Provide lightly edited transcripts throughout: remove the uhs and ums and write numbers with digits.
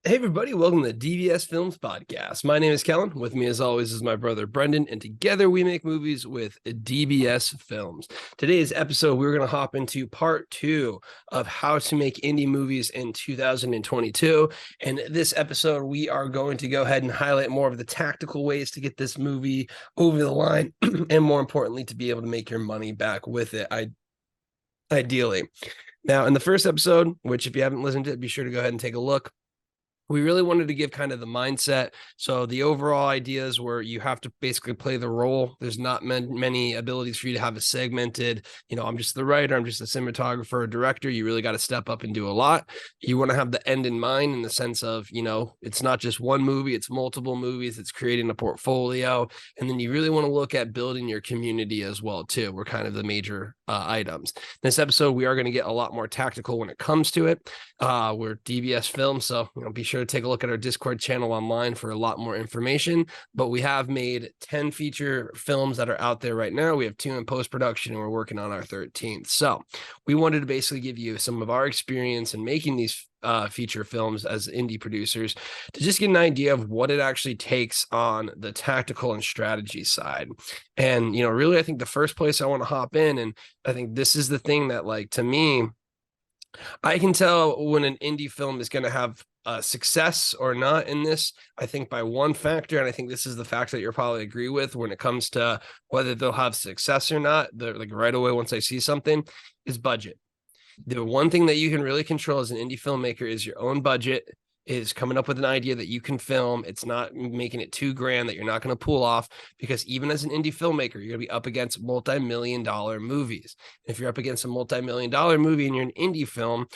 Hey everybody, welcome to the DVS Films Podcast. My name is Kellen. With me as always is my brother Brendan, and together we make movies with DBS Films. Today's episode, we're going to hop into part 2 of how to make indie movies in 2022. And this episode, we are going to go ahead and highlight more of the tactical ways to get this movie over the line, and more importantly, to be able to make your money back with it, ideally. Now, in the first episode, which if you haven't listened to it, be sure to go ahead and take a look. We really wanted to give kind of the mindset. So the overall ideas were you have to basically play the role. There's not many abilities for you to have a segmented, I'm just the writer, I'm just a cinematographer, a director. You really got to step up and do a lot. You want to have the end in mind in the sense of, it's not just one movie, it's multiple movies, it's creating a portfolio. And then you really want to look at building your community as well, too. We're kind of the major items. This episode, we are going to get a lot more tactical when it comes to it. We're DBS Films, so be sure to take a look at our Discord channel online for a lot more information. But we have made 10 feature films that are out there right now. We have 2 in post-production, and we're working on our 13th. So we wanted to basically give you some of our experience in making these feature films as indie producers to just get an idea of what it actually takes on the tactical and strategy side. And, really, I think the first place I want to hop in, and I think this is the thing that, to me, I can tell when an indie film is going to have success or not in this, I think by one factor, and I think this is the factor that you'll probably agree with when it comes to whether they'll have success or not, like right away once I see something, is budget. The one thing that you can really control as an indie filmmaker is your own budget, is coming up with an idea that you can film. It's not making it too grand that you're not going to pull off, because even as an indie filmmaker, you're going to be up against multi-million-dollar movies. If you're up against a multi-million-dollar movie and you're an indie film,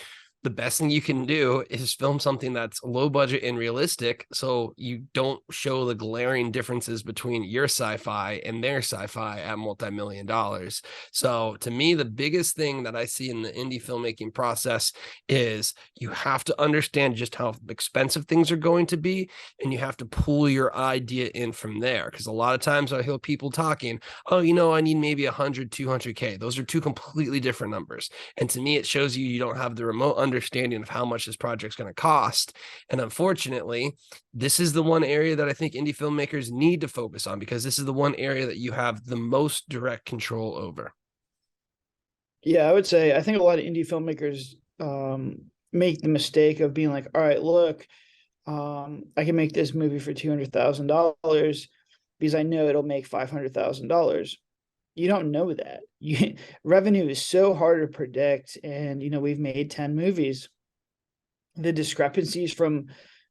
the best thing you can do is film something that's low budget and realistic, so you don't show the glaring differences between your sci-fi and their sci-fi at multi-million dollars. So to me, the biggest thing that I see in the indie filmmaking process is you have to understand just how expensive things are going to be, and you have to pull your idea in from there. Because a lot of times I hear people talking, oh, I need maybe 100, 200K. Those are 2 completely different numbers. And to me, it shows you don't have the remote understanding of how much this project's going to cost. And unfortunately, this is the one area that I think indie filmmakers need to focus on, because this is the one area that you have the most direct control over. Yeah, I would say I think a lot of indie filmmakers make the mistake of being like, all right, look, I can make this movie for $200,000 because I know it'll make $500,000. You don't know that. Revenue is so hard to predict, and we've made 10 movies. The discrepancies from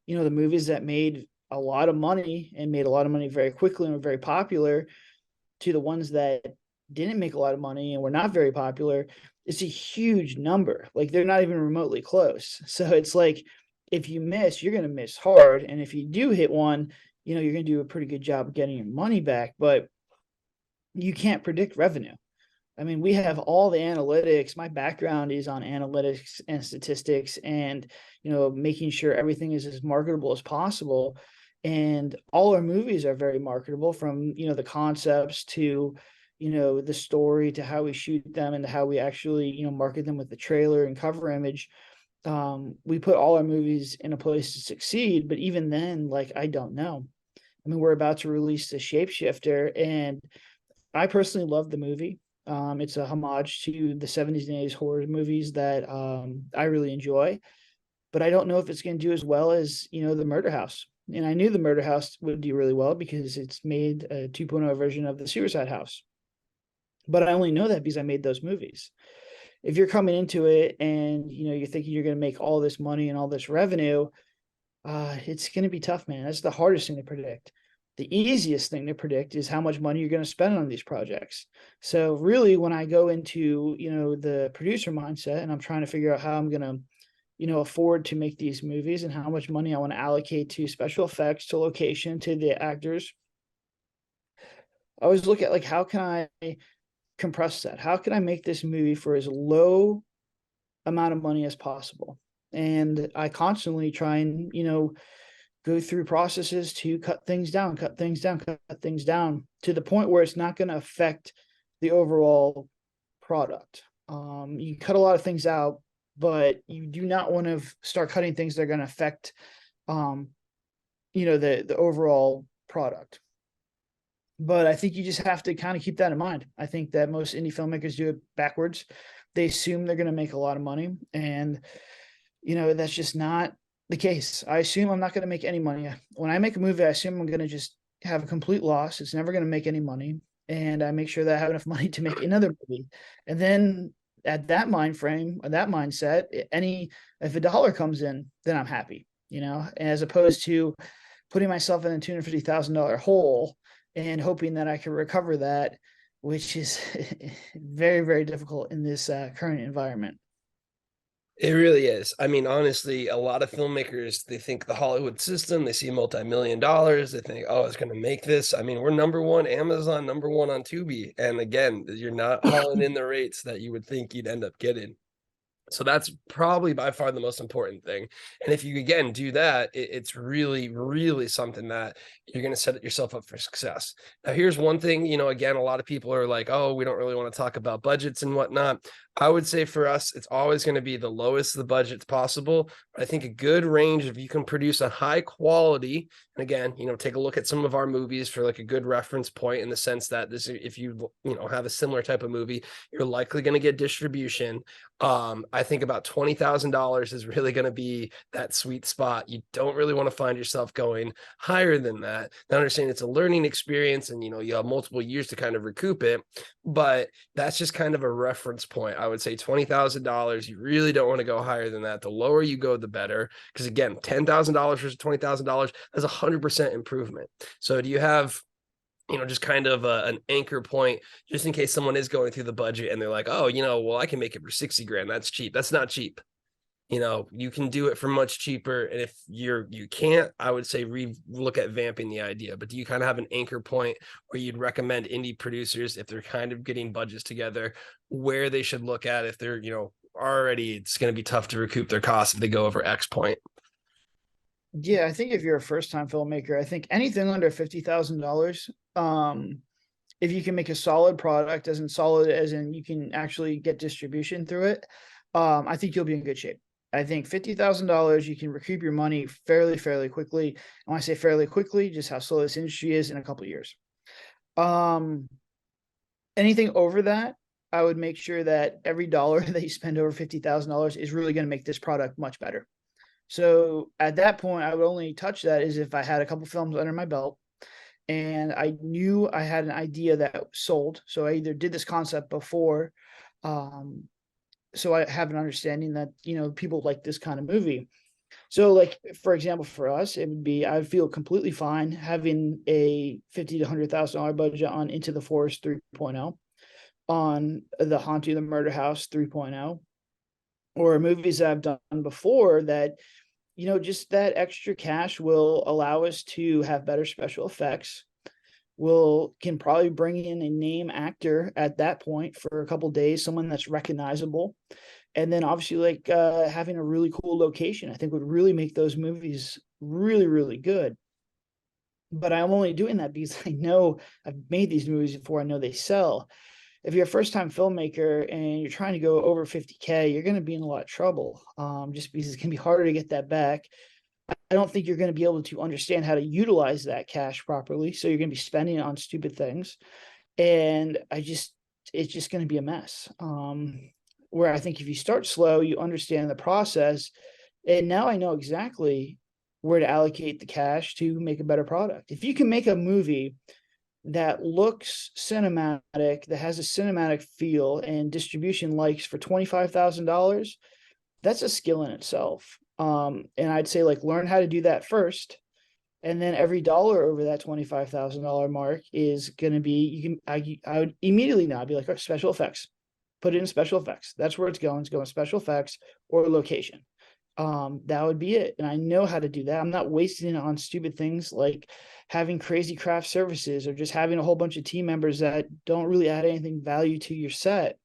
the movies that made a lot of money and made a lot of money very quickly and were very popular to the ones that didn't make a lot of money and were not very popular, it's a huge number. Like, they're not even remotely close. So it's like, if you miss, you're going to miss hard. And if you do hit one, you're going to do a pretty good job of getting your money back, but you can't predict revenue. I mean, we have all the analytics. My background is on analytics and statistics and, making sure everything is as marketable as possible. And all our movies are very marketable, from, the concepts to, the story, to how we shoot them and to how we actually, market them with the trailer and cover image. We put all our movies in a place to succeed, but even then, I don't know. I mean, we're about to release The Shapeshifter, and I personally love the movie. It's a homage to the 70s and 80s horror movies that I really enjoy, but I don't know if it's going to do as well as, The Murder House. And I knew The Murder House would do really well because it's made a 2.0 version of The Suicide House. But I only know that because I made those movies. If you're coming into it and, you're thinking you're going to make all this money and all this revenue, it's going to be tough, man. That's the hardest thing to predict. The easiest thing to predict is how much money you're going to spend on these projects. So really, when I go into, the producer mindset and I'm trying to figure out how I'm going to, afford to make these movies and how much money I want to allocate to special effects, to location, to the actors, I always look at how can I compress that? How can I make this movie for as low amount of money as possible? And I constantly try and, go through processes to cut things down to the point where it's not going to affect the overall product. You cut a lot of things out, but you do not want to start cutting things that are going to affect um, the overall product. But I think you just have to kind of keep that in mind. I think that most indie filmmakers do it backwards. They assume they're going to make a lot of money, and that's just not the case. I assume I'm not going to make any money. When I make a movie, I assume I'm going to just have a complete loss. It's never going to make any money, and I make sure that I have enough money to make another movie. And then at that mind frame, that mindset, if a dollar comes in, then I'm happy. As opposed to putting myself in a $250,000 hole and hoping that I can recover that, which is very, very difficult in this current environment. It really is. I mean, honestly, a lot of filmmakers, they think the Hollywood system, they see multi-million dollars, they think, oh, it's going to make this. I mean, we're number one Amazon, number one on Tubi. And again, you're not hauling in the rates that you would think you'd end up getting. So that's probably by far the most important thing. And if you, again, do that, it's really, really something that you're going to set yourself up for success. Now, here's one thing, again, a lot of people are like, oh, we don't really want to talk about budgets and whatnot. I would say for us, it's always going to be the lowest the budget's possible. But I think a good range, if you can produce a high quality, and again, take a look at some of our movies for like a good reference point in the sense that if you have a similar type of movie, you're likely going to get distribution. I think about $20,000 is really going to be that sweet spot. You don't really want to find yourself going higher than that. Now, understand it's a learning experience, and you have multiple years to kind of recoup it, but that's just kind of a reference point. I would say $20,000. You really don't want to go higher than that. The lower you go, the better. Because again, $10,000 versus $20,000, that's 100% improvement. So do you have just kind of an anchor point, just in case someone is going through the budget and they're like, oh, well, I can make it for 60 grand. That's cheap. That's not cheap. You can do it for much cheaper. And if you can't, I would say look at vamping the idea. But do you kind of have an anchor point where you'd recommend indie producers, if they're kind of getting budgets together, where they should look at if they're, already it's going to be tough to recoup their costs if they go over X point? Yeah, I think if you're a first-time filmmaker, I think anything under $50,000, if you can make a solid product, as in you can actually get distribution through it, I think you'll be in good shape. I think $50,000, you can recoup your money fairly, fairly quickly. And when I say fairly quickly, just how slow this industry is in a couple of years. Anything over that, I would make sure that every dollar that you spend over $50,000 is really going to make this product much better. So at that point, I would only touch that is if I had a couple films under my belt and I knew I had an idea that sold. So I either did this concept before, so I have an understanding that, people like this kind of movie. So like, for example, for us, it would be, I would feel completely fine having a $50,000 to $100,000 budget on Into the Forest 3.0, on The Haunting of the Murder House 3.0, or movies that I've done before that, just that extra cash will allow us to have better special effects. Can probably bring in a name actor at that point for a couple days, someone that's recognizable. And then obviously like having a really cool location, I think would really make those movies really, really good. But I'm only doing that because I know I've made these movies before. I know they sell. If you're a first-time filmmaker and you're trying to go over 50K, you're going to be in a lot of trouble, just because it's going to be harder to get that back. I don't think you're going to be able to understand how to utilize that cash properly. So you're going to be spending it on stupid things. And it's just going to be a mess. Where I think if you start slow, you understand the process. And now I know exactly where to allocate the cash to make a better product. If you can make a movie that looks cinematic, that has a cinematic feel and distribution likes for $25,000, that's a skill in itself. And I'd say like learn how to do that first. And then every dollar over that $25,000 mark is going to be, I would immediately now be like, oh, special effects, put it in special effects. That's where it's going. It's going special effects or location. That would be it. And I know how to do that. I'm not wasting it on stupid things like having crazy craft services or just having a whole bunch of team members that don't really add anything value to your set,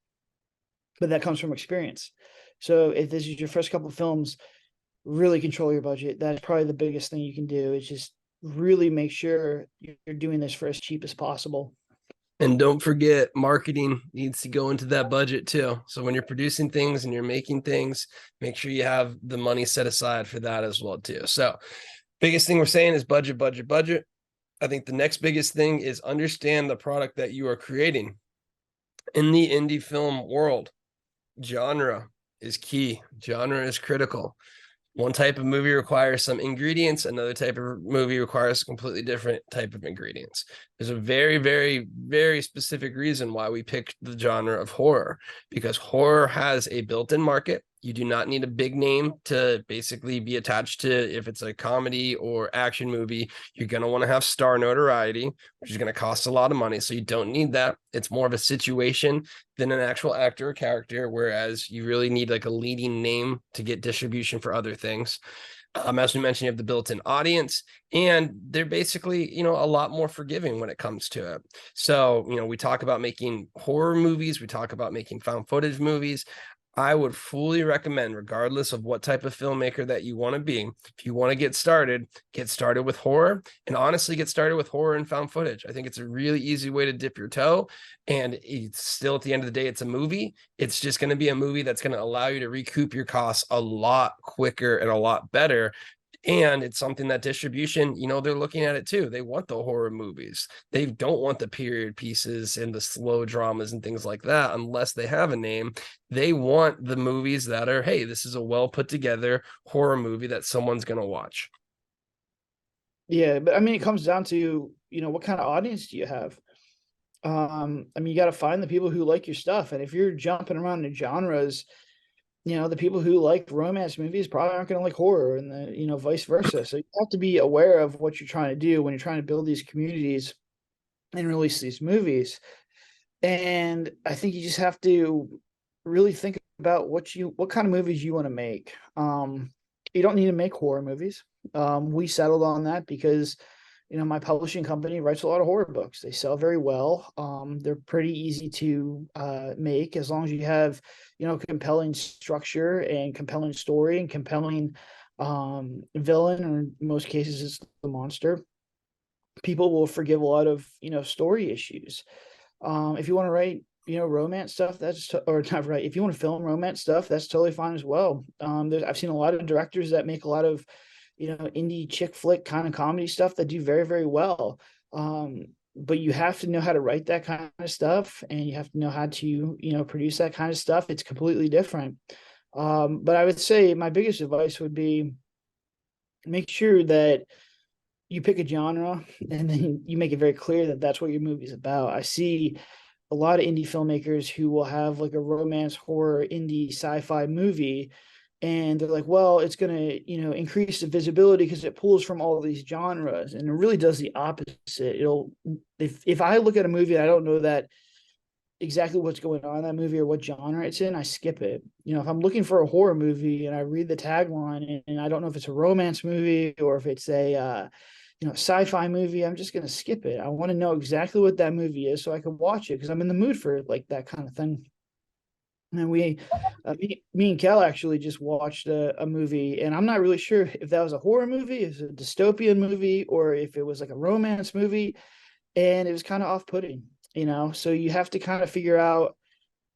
but that comes from experience. So if this is your first couple of films, really control your budget. That's probably the biggest thing you can do, is just really make sure you're doing this for as cheap as possible. And don't forget, marketing needs to go into that budget too. So when you're producing things and you're making things, make sure you have the money set aside for that as well too. So biggest thing we're saying is budget, budget, budget. I think the next biggest thing is understand the product that you are creating. In the indie film world, genre is key. Genre is critical. One type of movie requires some ingredients, another type of movie requires a completely different type of ingredients. There's a very, very, very specific reason why we picked the genre of horror, because horror has a built-in market. You do not need a big name to basically be attached to. If it's a comedy or action movie, you're going to want to have star notoriety, which is going to cost a lot of money. So you don't need that. It's more of a situation than an actual actor or character, whereas you really need like a leading name to get distribution for other things. As we mentioned, you have the built-in audience, and they're basically, a lot more forgiving when it comes to it. So, we talk about making horror movies, we talk about making found footage movies. I would fully recommend, regardless of what type of filmmaker that you want to be, if you want to get started with horror, and honestly get started with horror and found footage. I think it's a really easy way to dip your toe, and it's still, at the end of the day, it's a movie. It's just going to be a movie that's going to allow you to recoup your costs a lot quicker and a lot better. And it's something that distribution, they're looking at it too. They want the horror movies. They don't want the period pieces and the slow dramas and things like that unless they have a name. They want the movies that are, hey, this is a well put together horror movie that someone's going to watch. Yeah, but I mean, it comes down to, what kind of audience do you have? You got to find the people who like your stuff. And if you're jumping around in genres, the people who like romance movies probably aren't going to like horror, and vice versa. So you have to be aware of what you're trying to do when you're trying to build these communities and release these movies. And I think you just have to really think about what kind of movies you want to make. You don't need to make horror movies. We settled on that because my publishing company writes a lot of horror books. They sell very well. They're pretty easy to make as long as you have, compelling structure and compelling story and compelling villain, or in most cases it's the monster. People will forgive a lot of, story issues. If you want to write, romance stuff, or not right. If you want to film romance stuff, that's totally fine as well. I've seen a lot of directors that make a lot of indie chick flick kind of comedy stuff that do very, very well. But you have to know how to write that kind of stuff, and you have to know how to, produce that kind of stuff. It's completely different. But I would say my biggest advice would be make sure that you pick a genre and then you make it very clear that that's what your movie is about. I see a lot of indie filmmakers who will have like a romance, horror, indie, sci-fi movie, and they're like, well, it's going to, increase the visibility because it pulls from all of these genres, and it really does the opposite. If I look at a movie, I don't know that exactly what's going on in that movie or what genre it's in, I skip it. If I'm looking for a horror movie and I read the tagline and I don't know if it's a romance movie or if it's a sci-fi movie, I'm just going to skip it. I want to know exactly what that movie is so I can watch it because I'm in the mood for like that kind of thing. And me and Kel actually just watched a movie, and I'm not really sure if that was a horror movie, is a dystopian movie, or if it was like a romance movie, and it was kind of off-putting, So you have to kind of figure out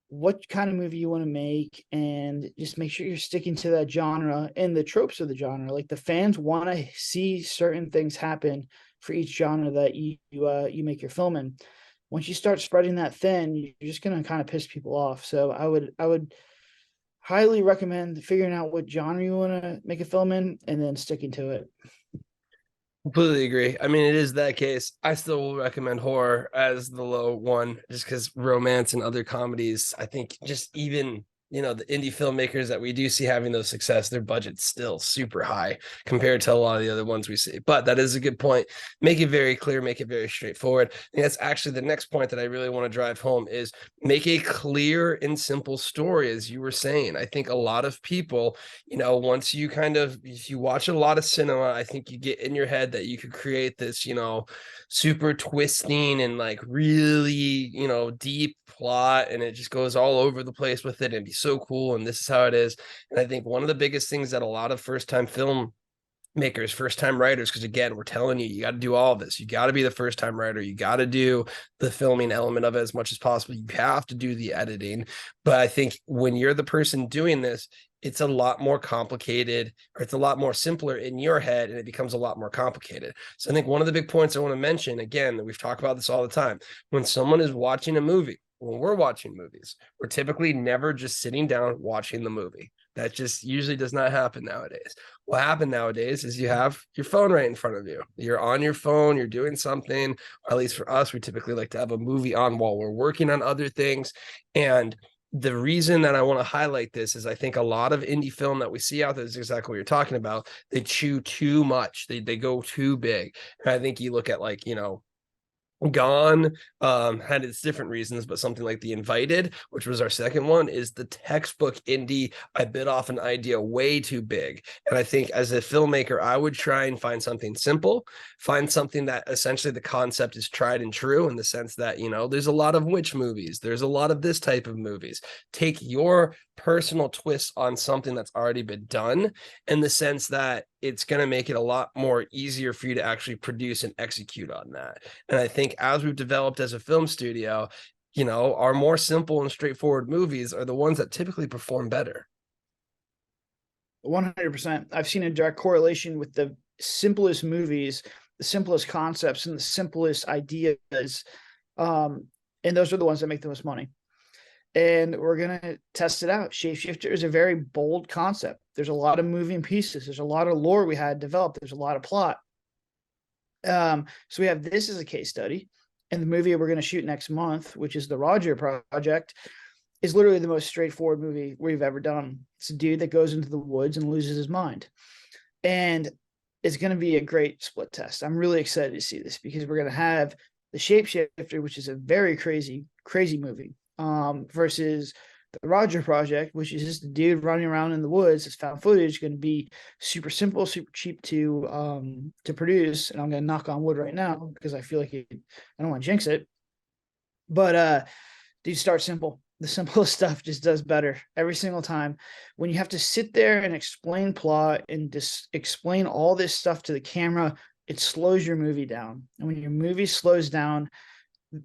what kind of movie you want to make, and just make sure you're sticking to that genre and the tropes of the genre. Like the fans want to see certain things happen for each genre that you make your film in. Once you start spreading that thin, you're just going to kind of piss people off. So I would highly recommend figuring out what genre you want to make a film in and then sticking to it. Completely agree. I mean, it is that case. I still will recommend horror as the low one, just because romance and other comedies, I think just even, the indie filmmakers that we do see having those success, their budget's still super high compared to a lot of the other ones we see. But that is a good point. Make it very clear, make it very straightforward. And that's actually the next point that I really want to drive home is make a clear and simple story, as you were saying. I think a lot of people, once you if you watch a lot of cinema, I think you get in your head that you could create this, super twisting and like really, deep plot, and it just goes all over the place with it and be so cool, and this is how it is. And I think one of the biggest things that a lot of first time film makers, first time writers, because again, we're telling you got to do all of this. You got to be the first time writer, you got to do the filming element of it as much as possible, you have to do the editing. But I think when you're the person doing this, it's a lot more complicated, or it's a lot more simpler in your head, and it becomes a lot more complicated. So I think one of the big points I want to mention, again, that we've talked about this all the time, when someone is watching a movie, when we're watching movies, we're typically never just sitting down watching the movie. That just usually does not happen nowadays. What happens nowadays is you have your phone right in front of you. You're on your phone, you're doing something, or at least for us, we typically like to have a movie on while we're working on other things. And the reason that I want to highlight this is I think a lot of indie film that we see out there is exactly what you're talking about. They chew too much. They go too big. And I think you look at, like, Gone had its different reasons, but something like The Invited, which was our second one, is the textbook indie. I bit off an idea way too big. And I think as a filmmaker, I would try and find something simple, find something that essentially the concept is tried and true, in the sense that, there's a lot of witch movies, there's a lot of this type of movies. Take your personal twist on something that's already been done, in the sense that it's going to make it a lot more easier for you to actually produce and execute on that. And I think as we've developed as a film studio, our more simple and straightforward movies are the ones that typically perform better. 100%. I've seen a direct correlation with the simplest movies, the simplest concepts, and the simplest ideas. And those are the ones that make the most money. And we're going to test it out. Shapeshifter is a very bold concept. There's a lot of moving pieces. There's a lot of lore we had developed. There's a lot of plot. So we have this as a case study. And the movie we're going to shoot next month, which is the Roger Project, is literally the most straightforward movie we've ever done. It's a dude that goes into the woods and loses his mind. And it's going to be a great split test. I'm really excited to see this, because we're going to have the Shapeshifter, which is a very crazy, crazy movie, versus the Roger Project, which is just a dude running around in the woods. It's found footage, going to be super simple, super cheap to produce. And I'm going to knock on wood right now, because I feel like I don't want to jinx it. But dude, start simple. The simplest stuff just does better every single time. When you have to sit there and explain plot and just explain all this stuff to the camera, it slows your movie down. And when your movie slows down,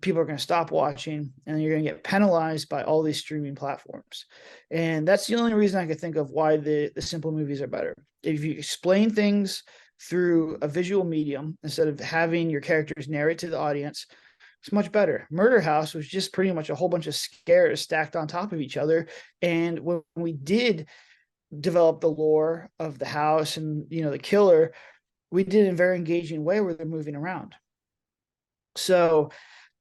people are going to stop watching, and you're going to get penalized by all these streaming platforms. And that's the only reason I could think of why the simple movies are better. If you explain things through a visual medium instead of having your characters narrate to the audience, it's much better. Murder House was just pretty much a whole bunch of scares stacked on top of each other. And when we did develop the lore of the house and, the killer, we did it in a very engaging way where they're moving around. So,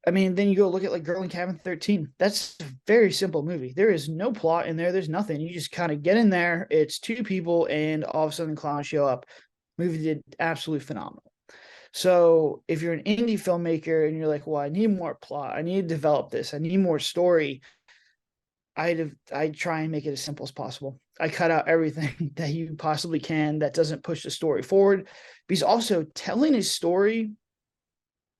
then you go look at like Girl in Cabin 13. That's a very simple movie. There is no plot in there. There's nothing. You just kind of get in there. It's two people, and all of a sudden clowns show up. Movie did absolutely phenomenal. So if you're an indie filmmaker and you're like, well, I need more plot, I need to develop this, I need more story, I try and make it as simple as possible. I cut out everything that you possibly can that doesn't push the story forward, because also telling a story,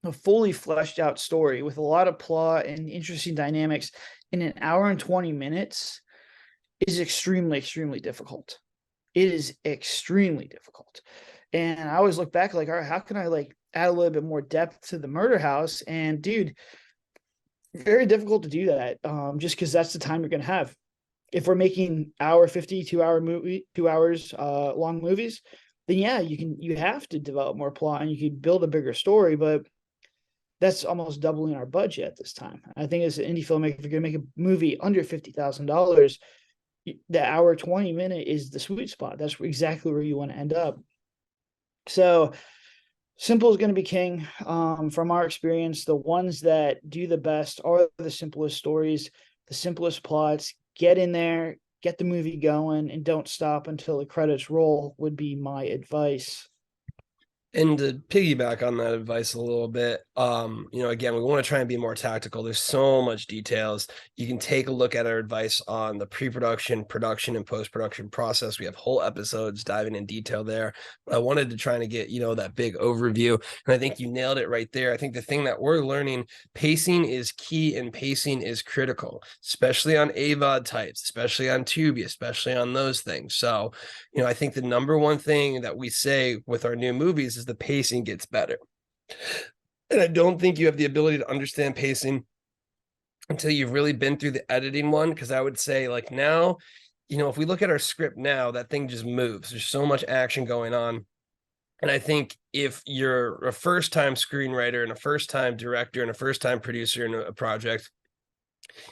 a fully fleshed out story with a lot of plot and interesting dynamics in an hour and 20 minutes is extremely, extremely difficult. It is extremely difficult. And I always look back like, all right, how can I like add a little bit more depth to the Murder House? And dude, very difficult to do that, just because that's the time you're going to have. If we're making hour 50, 2 hour movie, 2 hours long movies, then yeah, you have to develop more plot and you can build a bigger story, but that's almost doubling our budget at this time. I think as an indie filmmaker, if you're going to make a movie under $50,000, the hour 20 minute is the sweet spot. That's exactly where you want to end up. So simple is going to be king. From our experience, the ones that do the best are the simplest stories, the simplest plots. Get in there, get the movie going, and don't stop until the credits roll would be my advice. And to piggyback on that advice a little bit, again, we want to try and be more tactical. There's so much details. You can take a look at our advice on the pre-production, production, and post-production process. We have whole episodes diving in detail there. I wanted to try to get, that big overview. And I think you nailed it right there. I think the thing that we're learning, pacing is key and pacing is critical, especially on AVOD types, especially on Tubi, especially on those things. So, I think the number one thing that we say with our new movies is the pacing gets better. And I don't think you have the ability to understand pacing until you've really been through the editing one. Cause I would say, like, now, if we look at our script now, that thing just moves. There's so much action going on. And I think if you're a first time screenwriter and a first time director and a first time producer in a project,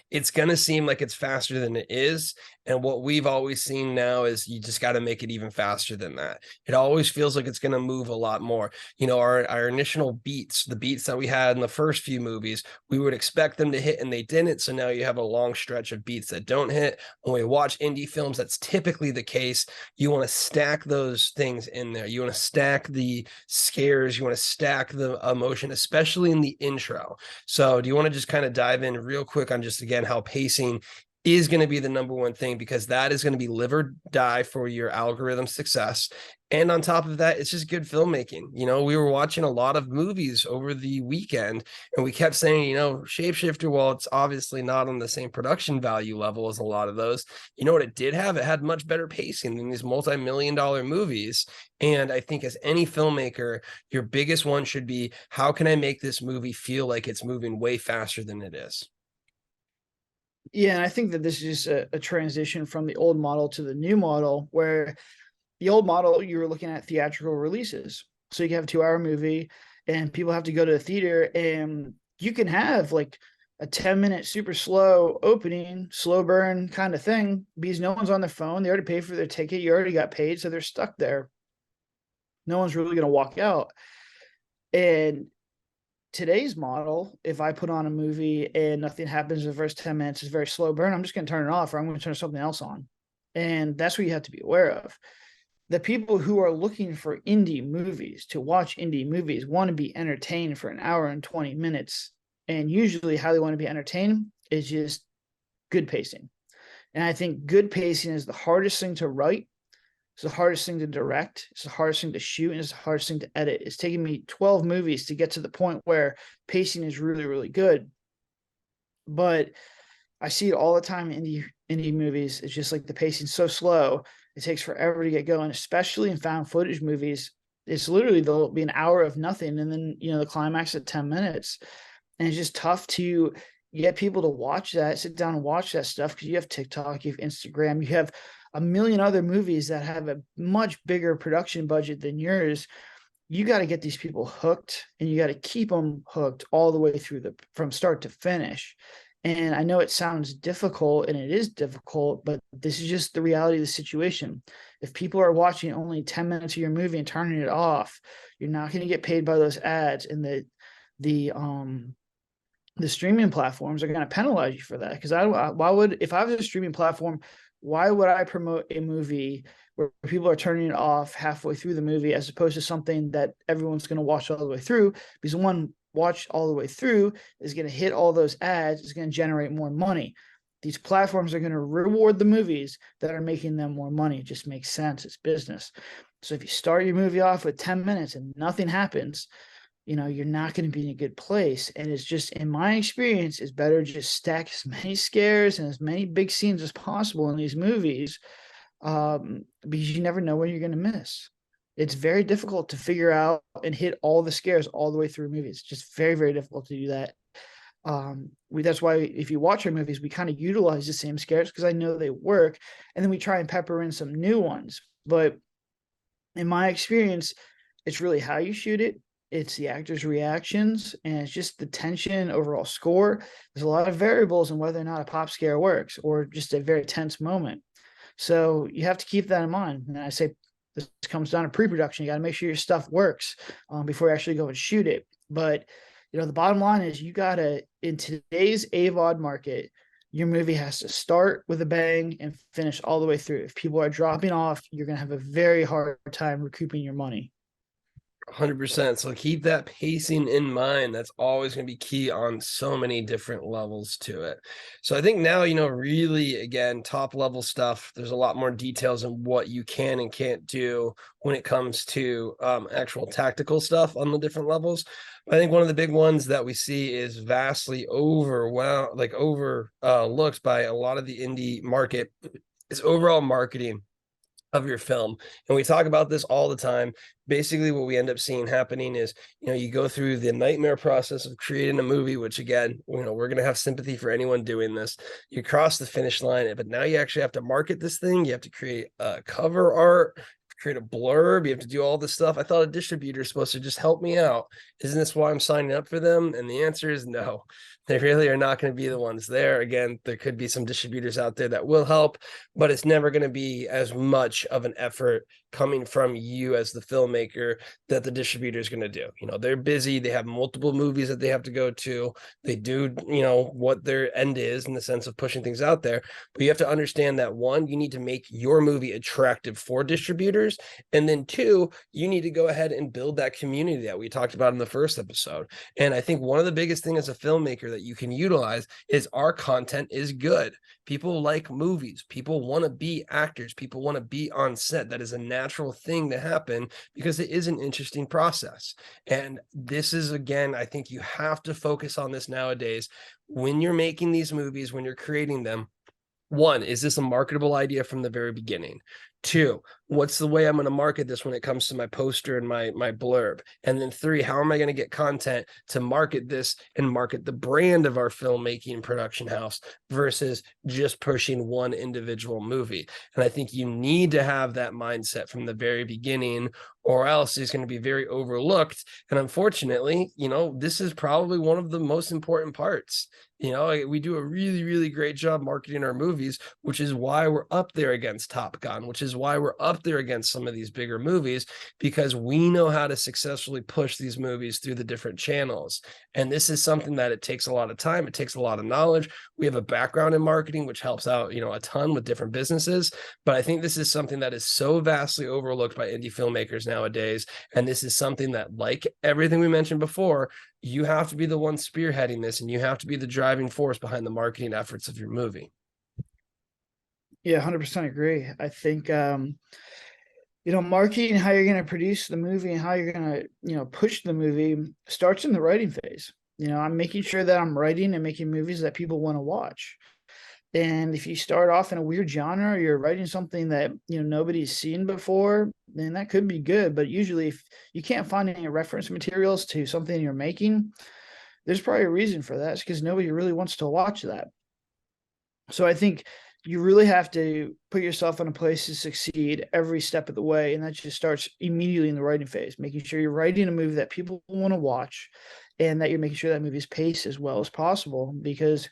it's going to seem like it's faster than it is. And what we've always seen now is you just got to make it even faster than that. It always feels like it's going to move a lot more. Our initial beats, the beats that we had in the first few movies, we would expect them to hit and they didn't. So now you have a long stretch of beats that don't hit. When we watch indie films, that's typically the case. You want to stack those things in there. You want to stack the scares. You want to stack the emotion, especially in the intro. So do you want to just kind of dive in real quick on just, again, how pacing is going to be the number one thing, because that is going to be live or die for your algorithm success. And on top of that, it's just good filmmaking. We were watching a lot of movies over the weekend and we kept saying, Shapeshifter, while it's obviously not on the same production value level as a lot of those, what it did have? It had much better pacing than these multi-million-dollar movies. And I think as any filmmaker, your biggest one should be, how can I make this movie feel like it's moving way faster than it is? Yeah, and I think that this is just a transition from the old model to the new model, where the old model, you were looking at theatrical releases. So you can have a 2-hour movie and people have to go to the theater, and you can have like a 10-minute super slow opening, slow burn kind of thing, because no one's on their phone. They already paid for their ticket. You already got paid. So they're stuck there. No one's really going to walk out. And today's model, if I put on a movie and nothing happens in the first 10 minutes, it's very slow burn, I'm just going to turn it off, or I'm going to turn something else on. And that's what you have to be aware of. The people who are looking for indie movies, to watch indie movies, want to be entertained for an hour and 20 minutes. And usually how they want to be entertained is just good pacing. And I think good pacing is the hardest thing to write. It's the hardest thing to direct. It's the hardest thing to shoot, and it's the hardest thing to edit. It's taken me 12 movies to get to the point where pacing is really, really good. But I see it all the time in indie movies. It's just like the pacing's so slow. It takes forever to get going, especially in found footage movies. It's literally, there'll be an hour of nothing, and then the climax at 10 minutes. And it's just tough to get people to watch that, sit down and watch that stuff, because you have TikTok, you have Instagram, you have a million other movies that have a much bigger production budget than yours. You got to get these people hooked, and you got to keep them hooked all the way through from start to finish. And I know it sounds difficult, and it is difficult, but this is just the reality of the situation. If people are watching only 10 minutes of your movie and turning it off, you're not going to get paid by those ads, and the streaming platforms are going to penalize you for that. Because if I was a streaming platform, why would I promote a movie where people are turning it off halfway through the movie, as opposed to something that everyone's going to watch all the way through? Because one watch all the way through is going to hit all those ads, is going to generate more money. These platforms are going to reward the movies that are making them more money. It just makes sense. It's business. So if you start your movie off with 10 minutes and nothing happens, you're not going to be in a good place. And it's just, in my experience, it's better just stack as many scares and as many big scenes as possible in these movies, because you never know when you're going to miss. It's very difficult to figure out and hit all the scares all the way through movies. It's just very, very difficult to do that. That's why if you watch our movies, we kind of utilize the same scares, because I know they work, and then we try and pepper in some new ones. But in my experience, it's really how you shoot it. It's the actors' reactions, and it's just the tension, overall score. There's a lot of variables in whether or not a pop scare works, or just a very tense moment. So you have to keep that in mind. And I say this comes down to pre-production. You got to make sure your stuff works before you actually go and shoot it. But the bottom line is, you got to, in today's AVOD market, your movie has to start with a bang and finish all the way through. If people are dropping off, you're going to have a very hard time recouping your money. 100%. So keep that pacing in mind. That's always going to be key on so many different levels to it. So I think now, really, again, top level stuff, there's a lot more details on what you can and can't do when it comes to actual tactical stuff on the different levels. I think one of the big ones that we see is vastly overlooked by a lot of the indie market is overall marketing of your film. And we talk about this all the time. Basically, what we end up seeing happening is, you go through the nightmare process of creating a movie, which again, we're going to have sympathy for anyone doing this. You cross the finish line, but now you actually have to market this thing. You have to create a cover art, create a blurb. You have to do all this stuff. I thought a distributor is supposed to just help me out. Isn't this why I'm signing up for them? And the answer is no. They really are not going to be the ones there. Again, there could be some distributors out there that will help, but it's never going to be as much of an effort coming from you as the filmmaker that the distributor is going to do. They're busy. They have multiple movies that they have to go to. They do, what their end is in the sense of pushing things out there. But you have to understand that, one, you need to make your movie attractive for distributors. And then two, you need to go ahead and build that community that we talked about in the first episode. And I think one of the biggest things as a filmmaker that you can utilize is our content is good. People like movies. People want to be actors. People want to be on set. That is a natural thing to happen because it is an interesting process. And this is, again, I think you have to focus on this nowadays when you're making these movies, when you're creating them. One, is this a marketable idea from the very beginning? Two, what's the way I'm going to market this when it comes to my poster and my blurb? And then three, how am I going to get content to market this and market the brand of our filmmaking production house versus just pushing one individual movie? And I think you need to have that mindset from the very beginning, or else it's going to be very overlooked. And unfortunately, this is probably one of the most important parts. We do a really, really great job marketing our movies, which is why we're up there against Top Gun, which is why we're up there against some of these bigger movies, because we know how to successfully push these movies through the different channels. And this is something that it takes a lot of time. It takes a lot of knowledge. We have a background in marketing, which helps out, a ton with different businesses. But I think this is something that is so vastly overlooked by indie filmmakers nowadays. And this is something that, like everything we mentioned before, you have to be the one spearheading this, and you have to be the driving force behind the marketing efforts of your movie. Yeah, 100% agree. I think, marketing, how you're going to produce the movie and how you're going to, push the movie starts in the writing phase. I'm making sure that I'm writing and making movies that people want to watch. And if you start off in a weird genre, or you're writing something that, nobody's seen before, then that could be good. But usually if you can't find any reference materials to something you're making, there's probably a reason for that. It's because nobody really wants to watch that. So I think you really have to put yourself in a place to succeed every step of the way. And that just starts immediately in the writing phase, making sure you're writing a movie that people want to watch, and that you're making sure that movie's paced as well as possible, because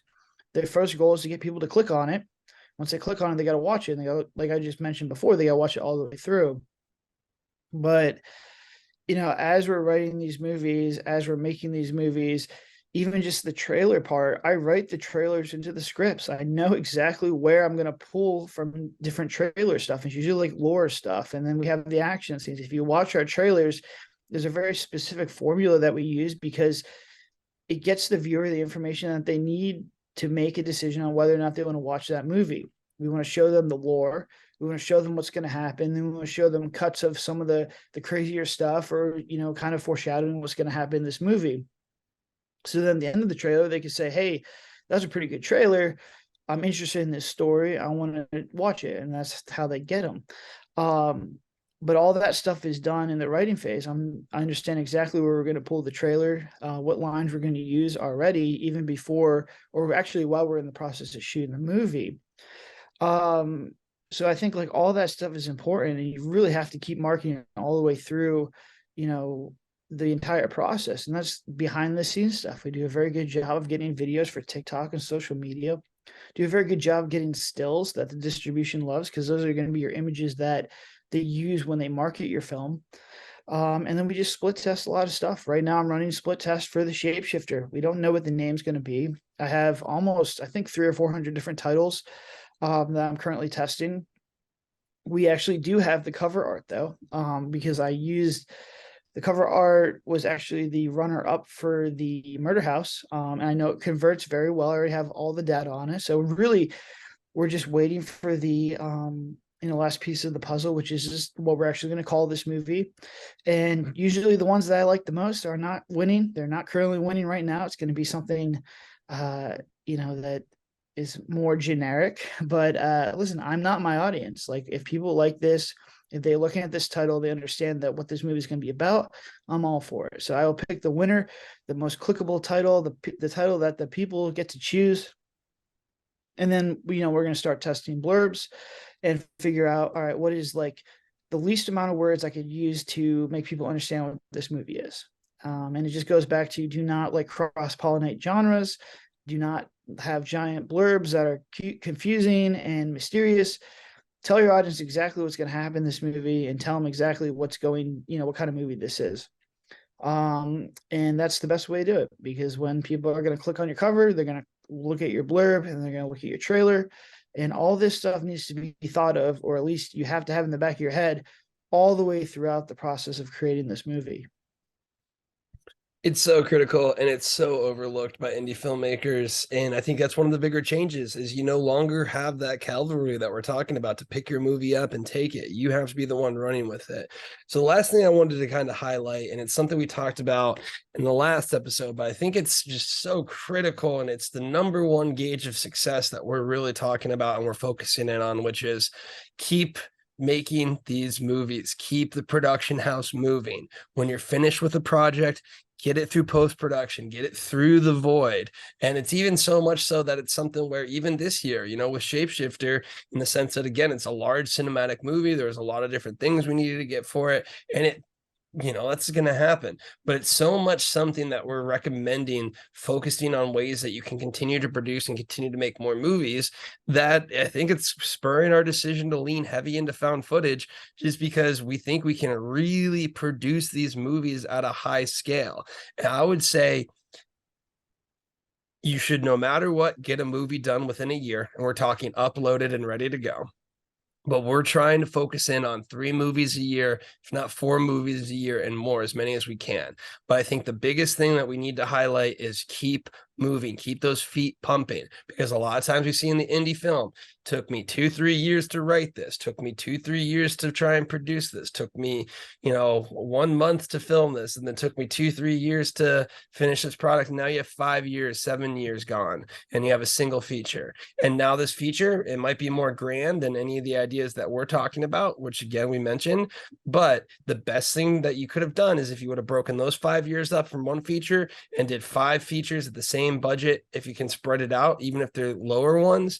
their first goal is to get people to click on it. Once they click on it, they got to watch it. And they go, like I just mentioned before, they got to watch it all the way through. But, as we're writing these movies, as we're making these movies, even just the trailer part, I write the trailers into the scripts. I know exactly where I'm going to pull from different trailer stuff. It's usually like lore stuff. And then we have the action scenes. If you watch our trailers, there's a very specific formula that we use, because it gets the viewer the information that they need to make a decision on whether or not they want to watch that movie. We want to show them the lore. We want to show them what's going to happen. Then we want to show them cuts of some of the crazier stuff, or, kind of foreshadowing what's going to happen in this movie. So then at the end of the trailer, they can say, hey, that's a pretty good trailer. I'm interested in this story. I want to watch it. And that's how they get them. But all that stuff is done in the writing phase. I understand exactly where we're going to pull the trailer, what lines we're going to use already, even before, or actually while we're in the process of shooting the movie. So I think like all that stuff is important, and you really have to keep marketing all the way through, the entire process. And that's behind the scenes stuff. We do a very good job of getting videos for TikTok and social media. Do a very good job of getting stills that the distribution loves, because those are going to be your images that they use when they market your film. And then we just split test a lot of stuff. Right now I'm running split test for the Shapeshifter. We don't know what the name's going to be. I have almost, I think, 300 or 400 different titles that I'm currently testing. We actually do have the cover art though, because I used The cover art was actually the runner up for the Murder House. And I know it converts very well. I already have all the data on it. So really, we're just waiting for the last piece of the puzzle, which is just what we're actually going to call this movie. And usually the ones that I like the most are not winning. They're not currently winning right now. It's going to be something that is more generic. But listen, I'm not my audience. Like, if people like this, if they're looking at this title, they understand that what this movie is going to be about, I'm all for it. So I will pick the winner, the most clickable title, the title that the people get to choose. And then, we're going to start testing blurbs and figure out, all right, what is like the least amount of words I could use to make people understand what this movie is. And it just goes back to, do not like cross-pollinate genres. Do not have giant blurbs that are confusing and mysterious. Tell your audience exactly what's going to happen in this movie, and tell them exactly what kind of movie this is. And that's the best way to do it, because when people are going to click on your cover, they're going to look at your blurb, and they're going to look at your trailer, and all this stuff needs to be thought of, or at least you have to have in the back of your head all the way throughout the process of creating this movie. It's so critical, and it's so overlooked by indie filmmakers. And I think that's one of the bigger changes, is you no longer have that cavalry that we're talking about to pick your movie up and take it. You have to be the one running with it. So the last thing I wanted to kind of highlight, and it's something we talked about in the last episode, but I think it's just so critical, and it's the number one gauge of success that we're really talking about and we're focusing in on, which is keep making these movies, keep the production house moving. When you're finished with a project, get it through post-production, get it through the void. And it's even so much so that it's something where even this year, with Shapeshifter, in the sense that, again, it's a large cinematic movie, there's a lot of different things we needed to get for it, and it that's going to happen. But it's so much something that we're recommending, focusing on ways that you can continue to produce and continue to make more movies, that I think it's spurring our decision to lean heavy into found footage, just because we think we can really produce these movies at a high scale. And I would say you should, no matter what, get a movie done within a year. And we're talking uploaded and ready to go. But we're trying to focus in on 3 movies a year, if not 4 movies a year and more, as many as we can. But I think the biggest thing that we need to highlight is keep moving, keep those feet pumping, because a lot of times we see in the indie film, took me 2-3 years to write this, took me 2-3 years to try and produce this, took me 1 month to film this, and then took me 2-3 years to finish this product. And now you have 5 years, 7 years gone, and you have a single feature. And now this feature, it might be more grand than any of the ideas that we're talking about, which again we mentioned, but the best thing that you could have done is if you would have broken those 5 years up from one feature and did 5 features at the same budget, if you can spread it out, even if they're lower ones,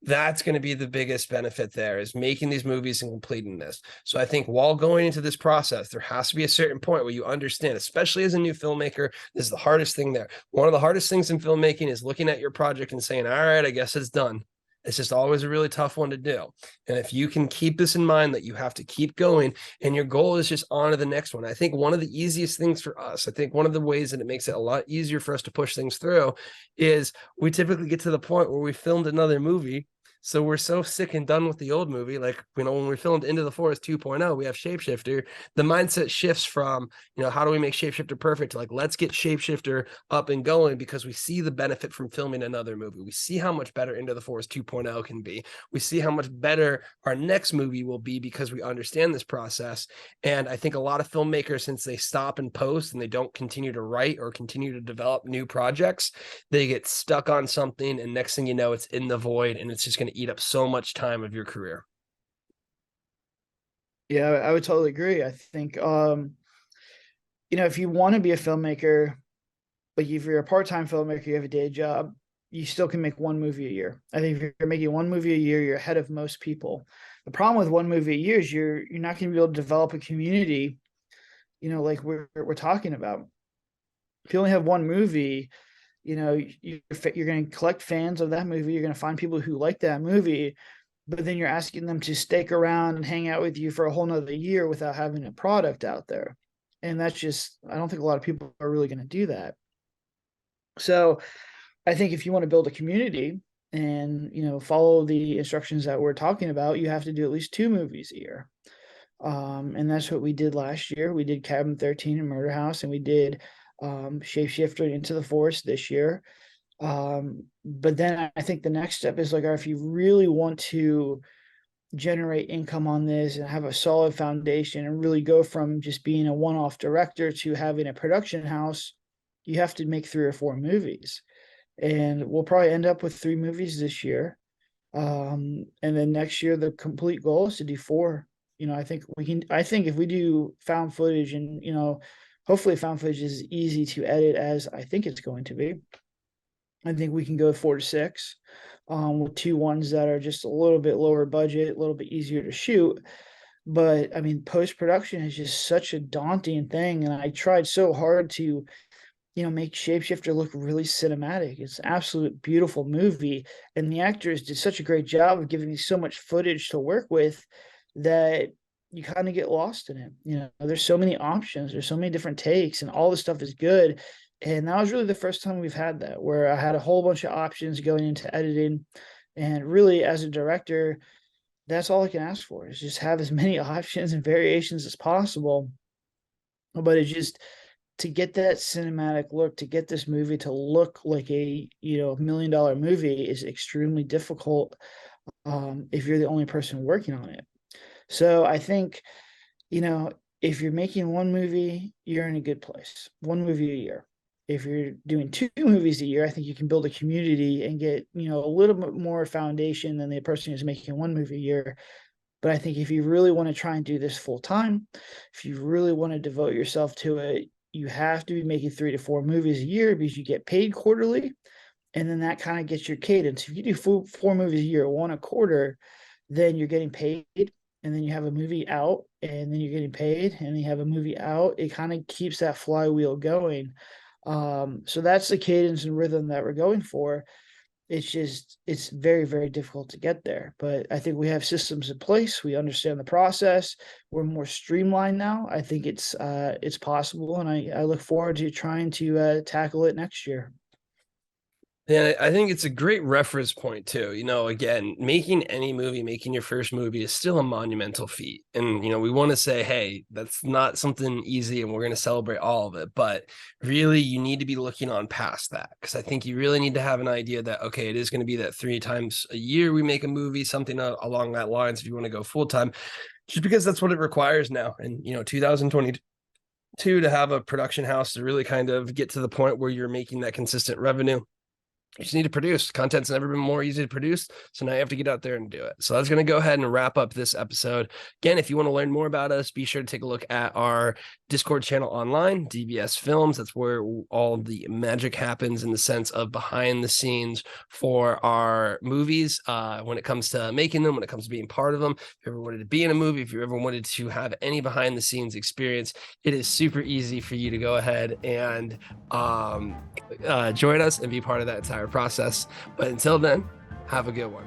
that's going to be the biggest benefit there, is making these movies and completing this. So I think while going into this process, there has to be a certain point where you understand, especially as a new filmmaker, this is the hardest thing there. One of the hardest things in filmmaking is looking at your project and saying, all right, I guess it's done. It's just always a really tough one to do. And if you can keep this in mind, that you have to keep going and your goal is just on to the next one. I think one of the easiest things for us, I think one of the ways that it makes it a lot easier for us to push things through, is we typically get to the point where we filmed another movie. So we're so sick and done with the old movie. Like, when we filmed Into the Forest 2.0, we have Shapeshifter. The mindset shifts from, how do we make Shapeshifter perfect, to like, let's get Shapeshifter up and going, because we see the benefit from filming another movie. We see how much better Into the Forest 2.0 can be. We see how much better our next movie will be because we understand this process. And I think a lot of filmmakers, since they stop and post and they don't continue to write or continue to develop new projects, they get stuck on something, and next thing you know, it's in the void, and it's just going to eat up so much time of your career. Yeah, I would totally agree. I think, if you want to be a filmmaker, but if you're a part-time filmmaker, you have a day job, you still can make 1 movie a year. I think if you're making 1 movie a year, you're ahead of most people. The problem with 1 movie a year is you're not going to be able to develop a community, like we're talking about. If you only have 1 movie, you're going to collect fans of that movie. You're going to find people who like that movie, but then you're asking them to stick around and hang out with you for a whole nother year without having a product out there. And that's just, I don't think a lot of people are really going to do that. So I think if you want to build a community and, follow the instructions that we're talking about, you have to do at least 2 movies a year. And that's what we did last year. We did Cabin 13 and Murder House, and we did Shapeshifter Into the Forest this year. But then I think the next step is like, if you really want to generate income on this and have a solid foundation and really go from just being a one-off director to having a production house, you have to make 3 or 4 movies. And we'll probably end up with 3 movies this year. And then next year, the complete goal is to do 4. I think if we do found footage and, hopefully found footage is easy to edit as I think it's going to be. I think we can go 4 to 6 with 2 ones that are just a little bit lower budget, a little bit easier to shoot. But I mean, post-production is just such a daunting thing. And I tried so hard to, make Shapeshifter look really cinematic. It's an absolute beautiful movie. And the actors did such a great job of giving me so much footage to work with that you kind of get lost in it. There's so many options, there's so many different takes, and all the stuff is good. And that was really the first time we've had that, where I had a whole bunch of options going into editing. And really, as a director, that's all I can ask for, is just have as many options and variations as possible. But it's just to get that cinematic look, to get this movie to look like a $1 million movie is extremely difficult if you're the only person working on it. So I think, if you're making 1 movie, you're in a good place. 1 movie a year. If you're doing 2 movies a year, I think you can build a community and get, a little bit more foundation than the person who's making 1 movie a year. But I think if you really want to try and do this full time, if you really want to devote yourself to it, you have to be making 3 to 4 movies a year, because you get paid quarterly. And then that kind of gets your cadence. If you do 4 movies a year, 1 a quarter, then you're getting paid. And then you have a movie out, and then you're getting paid, and you have a movie out. It kind of keeps that flywheel going. So that's the cadence and rhythm that we're going for. It's very, very difficult to get there. But I think we have systems in place. We understand the process. We're more streamlined now. I think it's possible, and I look forward to trying to tackle it next year. Yeah, I think it's a great reference point too. Again, making any movie, making your first movie is still a monumental feat. And, we want to say, hey, that's not something easy and we're going to celebrate all of it. But really, you need to be looking on past that, because I think you really need to have an idea that, okay, it is going to be that 3 times a year we make a movie, something along that lines if you want to go full time, just because that's what it requires now. And, 2022 to have a production house to really kind of get to the point where you're making that consistent revenue. You just need to produce. Content's never been more easy to produce. So now you have to get out there and do it. So that's going to go ahead and wrap up this episode. Again, if you want to learn more about us, be sure to take a look at our Discord channel online, DBS Films. That's where all the magic happens in the sense of behind the scenes for our movies. When it comes to making them, when it comes to being part of them, if you ever wanted to be in a movie, if you ever wanted to have any behind the scenes experience, it is super easy for you to go ahead and join us and be part of that entire process. But until then, have a good one.